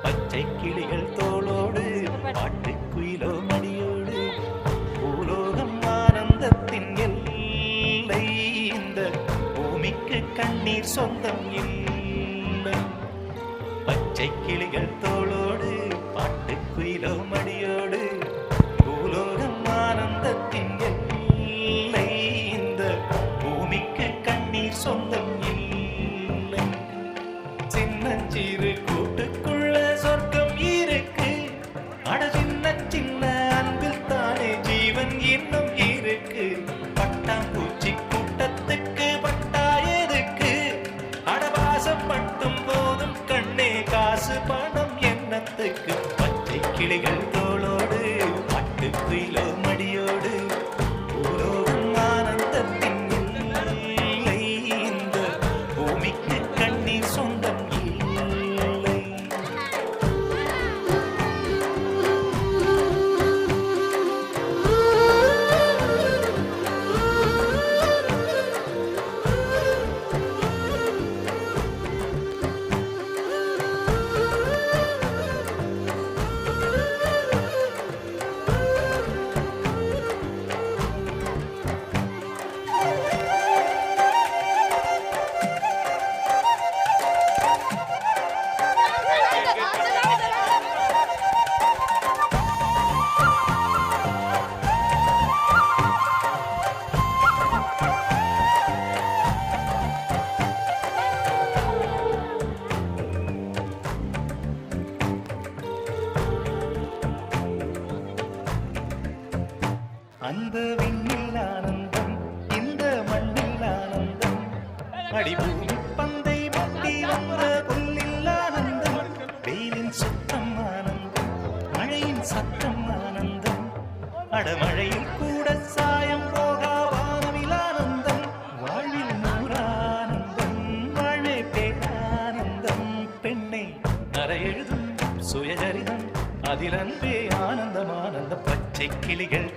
பச்சை கிளிகள் தோளோடு பாட்டுக்குயிலோ மடியோடு பூலோகம் ஆனந்தத்தின் எல்லை இந்த பூமிக்கு கண்ணீர் சொந்தம் இல்லை பச்சை கிளிகள் தோளோடு பாட்டுக்குயிலோ மடியோடு பூலோகம் ஆனந்தத்தின் எல்லை இந்த பூமிக்கு கண்ணீர் சொந்தம் இல்லை சின்னஞ்சிறு கூட்டுக்குள்ள சொர்க்கம் இருக்கு அட சின்ன சின்ன அன்பில் தானே ஜீவன் இன்னும் இருக்கு பட்டாம்பூச்சி கூட்டத்துக்கு பட்டா எதுக்கு அடவாசம் மட்டும் போதும் கண்ணே காசு பணம் எண்ணத்துக்கு பச்சை கிளிகள் தோளோடு பாட்டுக்குயிலோ மடியோடு பூலோகம் ஆனந்தத்தின் எல்லை இந்த பூமிக்கு கண்ணீர் சொந்தம் இல்லை அந்த விண்ணில் ஆனந்தம் இந்த மண்ணில் ஆனந்தம் அடிபூமி பந்தை மட்டி வந்த புல்லில் ஆனந்தம் வெயிலின் சுத்தம் ஆனந்தம் மழையின் சத்தம் ஆனந்தம் அடமழையில் கூட சாயம் போகா வானவில் ஆனந்தம் வாழ்வில் நூறானந்தம் வாழ்வே பேரானந்தம் பெண்ணை அறையெழுதும் சுயசரிதம் அதில் அன்பே ஆனந்தம் ஆனந்த பச்சை கிளிகள்